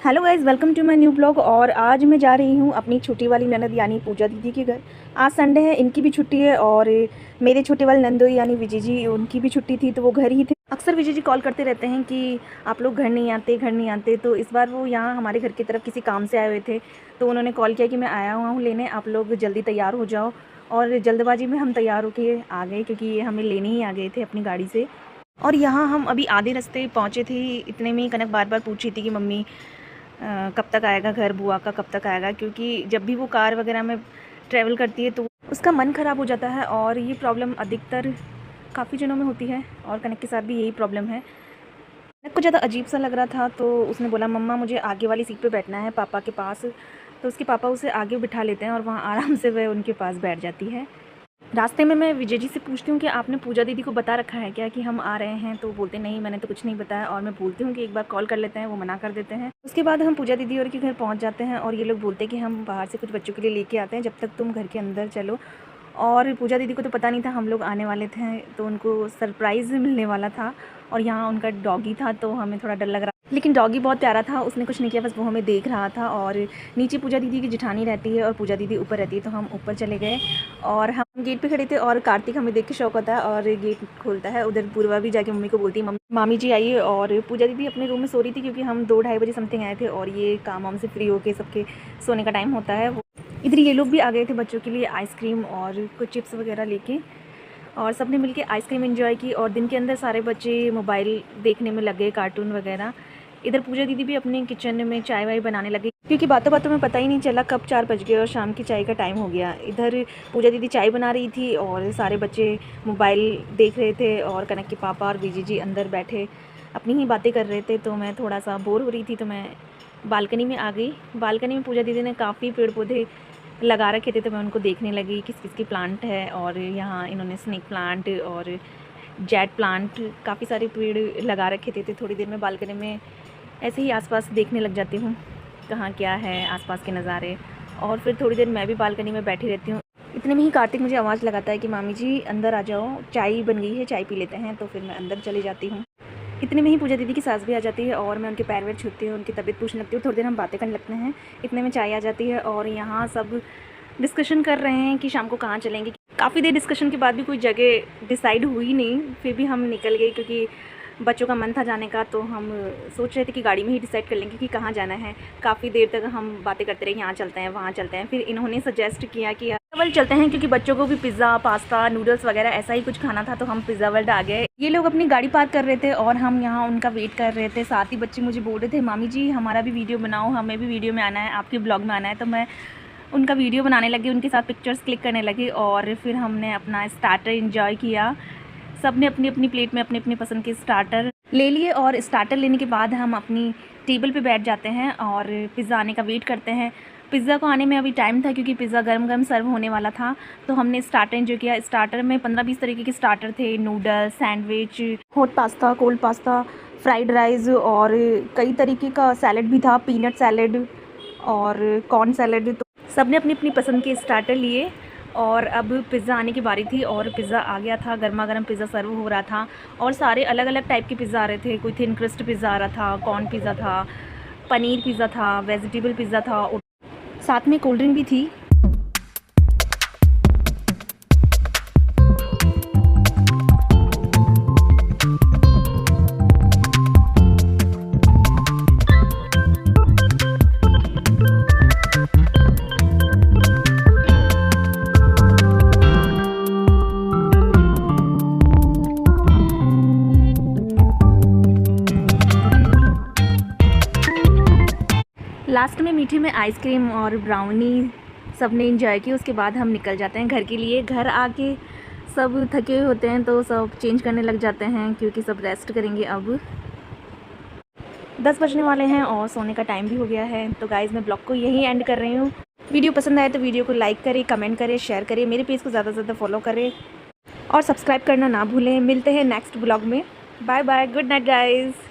Hello guys, welcome to my new blog. और आज मैं जा रही हूँ अपनी छोटी वाली ननद यानी पूजा दीदी के घर। आज संडे है, इनकी भी छुट्टी है और मेरे छोटे वाले नंदोई यानी विजय जी, उनकी भी छुट्टी थी तो वो घर ही थे। अक्सर विजय जी कॉल करते रहते हैं कि आप लोग घर नहीं आते। तो इस बार वो यहाँ हमारे घर की तरफ किसी काम से आए हुए थे, तो उन्होंने कॉल किया कि मैं आया हुआ हूँ लेने, आप लोग जल्दी तैयार हो जाओ। और जल्दबाजी में हम तैयार होकर आ गए क्योंकि ये हमें लेने ही आ गए थे अपनी गाड़ी से। और यहाँ हम अभी आधे रास्ते पहुँचे थे, इतने में कनक बार बार पूछ रही थी कि मम्मी कब तक आएगा घर, बुआ का कब तक आएगा, क्योंकि जब भी वो कार वगैरह में ट्रैवल करती है तो उसका मन ख़राब हो जाता है। और ये प्रॉब्लम अधिकतर काफ़ी जनों में होती है और कनक के साथ भी यही प्रॉब्लम है। कनक को ज़्यादा अजीब सा लग रहा था तो उसने बोला मम्मा मुझे आगे वाली सीट पे बैठना है पापा के पास। तो उसके पापा उसे आगे बिठा लेते हैं और वहाँ आराम से वह उनके पास बैठ जाती है। रास्ते में मैं विजय जी से पूछती हूँ कि आपने पूजा दीदी को बता रखा है क्या कि हम आ रहे हैं, तो बोलते नहीं मैंने तो कुछ नहीं बताया। और मैं बोलती हूँ कि एक बार कॉल कर लेते हैं, वो मना कर देते हैं। उसके बाद हम पूजा दीदी और के घर पहुँच जाते हैं और ये लोग बोलते हैं कि हम बाहर से कुछ बच्चों के लिए लेके आते हैं, जब तक तुम घर के अंदर चलो। और पूजा दीदी को तो पता नहीं था हम लोग आने वाले थे, तो उनको सरप्राइज़ मिलने वाला था। और यहाँ उनका डॉगी था तो हमें थोड़ा डर लग रहा, लेकिन डॉगी बहुत प्यारा था, उसने कुछ नहीं किया, बस वो हमें देख रहा था। और नीचे पूजा दीदी की जेठानी रहती है और पूजा दीदी ऊपर रहती है, तो हम ऊपर चले गए और हम गेट पे खड़े थे। और कार्तिक हमें देख के शौक होता है और गेट खोलता है। उधर पूर्वा भी जाके मम्मी को बोलती है मामी जी आइए। और पूजा दीदी अपने रूम में सो रही थी क्योंकि हम 2-2:30 बजे समथिंग आए थे और ये काम वाम से फ्री होके सबके सोने का टाइम होता है। इधर ये लोग भी आ गए थे बच्चों के लिए आइसक्रीम और कुछ चिप्स वगैरह लेके, और सब ने मिलके आइसक्रीम एंजॉय की। और दिन के अंदर सारे बच्चे मोबाइल देखने में लगे, कार्टून वगैरह। इधर पूजा दीदी भी अपने किचन में चाय वाय बनाने लगी क्योंकि बातों बातों में पता ही नहीं चला कब 4 बज गए और शाम की चाय का टाइम हो गया। इधर पूजा दीदी चाय बना रही थी और सारे बच्चे मोबाइल देख रहे थे और कनक के पापा और विजय जी अंदर बैठे अपनी ही बातें कर रहे थे। तो मैं थोड़ा सा बोर हो रही थी तो मैं बालकनी में आ गई। बालकनी में पूजा दीदी ने काफ़ी पेड़ पौधे लगा रखे थे तो मैं उनको देखने लगी किस किस की प्लांट है। और यहाँ इन्होंने स्नेक प्लांट और जेट प्लांट काफ़ी सारे पेड़ लगा रखे थे। थोड़ी देर में बालकनी में ऐसे ही आसपास देखने लग जाती हूँ कहाँ क्या है आसपास के नज़ारे, और फिर थोड़ी देर मैं भी बालकनी में बैठी रहती हूँ। इतने में ही कार्तिक मुझे आवाज़ लगाता है कि मामी जी अंदर आ जाओ, चाय बन गई है, चाय पी लेते हैं। तो फिर मैं अंदर चली जाती हूँ। इतने में ही पूजा दीदी की सास भी आ जाती है और मैं उनके पैर वैर छूती हूँ, उनकी तबीयत पूछने लगती हूँ, थोड़ी देर हम बातें करने लगते हैं। इतने में चाय आ जाती है और यहाँ सब डिस्कशन कर रहे हैं कि शाम को कहाँ चलेंगे। काफ़ी देर डिस्कशन के बाद भी कोई जगह डिसाइड हुई नहीं, फिर भी हम निकल गए क्योंकि बच्चों का मन था जाने का। तो हम सोच रहे थे कि गाड़ी में ही डिसाइड कर लेंगे कि कहाँ जाना है। काफ़ी देर तक हम बातें करते रहे, यहाँ चलते हैं वहाँ चलते हैं। फिर इन्होंने सजेस्ट किया कि पिज़्ज़ा वर्ल्ड चलते हैं क्योंकि बच्चों को भी पिज़्ज़ा पास्ता नूडल्स वगैरह ऐसा ही कुछ खाना था, तो हम पिज़्ज़ा वर्ल्ड आ गए। ये लोग अपनी गाड़ी पार्क कर रहे थे और हम यहाँ उनका वेट कर रहे थे। साथ ही बच्चे मुझे बोल रहे थे मामी जी हमारा भी वीडियो बनाओ, हमें भी वीडियो में आना है, आपके ब्लॉग में आना है। तो मैं उनका वीडियो बनाने लगी, उनके साथ पिक्चर्स क्लिक करने लगी और फिर हमने अपना स्टार्टर एंजॉय किया। सब ने अपनी अपनी प्लेट में अपनी अपनी पसंद के स्टार्टर ले लिए और स्टार्टर लेने के बाद हम अपनी टेबल पे बैठ जाते हैं और पिज़्ज़ा आने का वेट करते हैं। पिज़्ज़ा को आने में अभी टाइम था क्योंकि पिज़्ज़ा गर्म गर्म सर्व होने वाला था। तो हमने स्टार्टर एंजॉय किया। स्टार्टर में 15-20 तरीके के स्टार्टर थे, noodles, sandwich, hot pasta, cold pasta, fried rice और कई तरीके का सैलड भी था, पीनट सैलड और कॉर्न सैलड। तो सब ने अपनी अपनी पसंद के स्टार्टर लिए और अब पिज़्ज़ा आने की बारी थी और पिज़्ज़ा आ गया था। गर्मा गर्म पिज़्ज़ा सर्व हो रहा था और सारे अलग अलग टाइप के पिज़्ज़ा आ रहे थे। कोई थिन क्रस्ट पिज़्ज़ा आ रहा था, कॉर्न पिज़्ज़ा था, पनीर पिज़्ज़ा था, वेजिटेबल पिज़्ज़ा था, और साथ में कोल्ड ड्रिंक भी थी। लास्ट में मीठे में आइसक्रीम और ब्राउनी सब ने इंजॉय की। उसके बाद हम निकल जाते हैं घर के लिए। घर आके सब थके हुए होते हैं तो सब चेंज करने लग जाते हैं क्योंकि सब रेस्ट करेंगे। अब 10 बजने वाले हैं और सोने का टाइम भी हो गया है। तो गाइज़ मैं ब्लॉग को यहीं एंड कर रही हूँ। वीडियो पसंद आए तो वीडियो को लाइक करें, कमेंट करें, शेयर करें, मेरे पेज को ज़्यादा से ज़्यादा फॉलो करें और सब्सक्राइब करना ना भूलें। मिलते हैं नेक्स्ट ब्लॉग में। Bye bye, good night guys.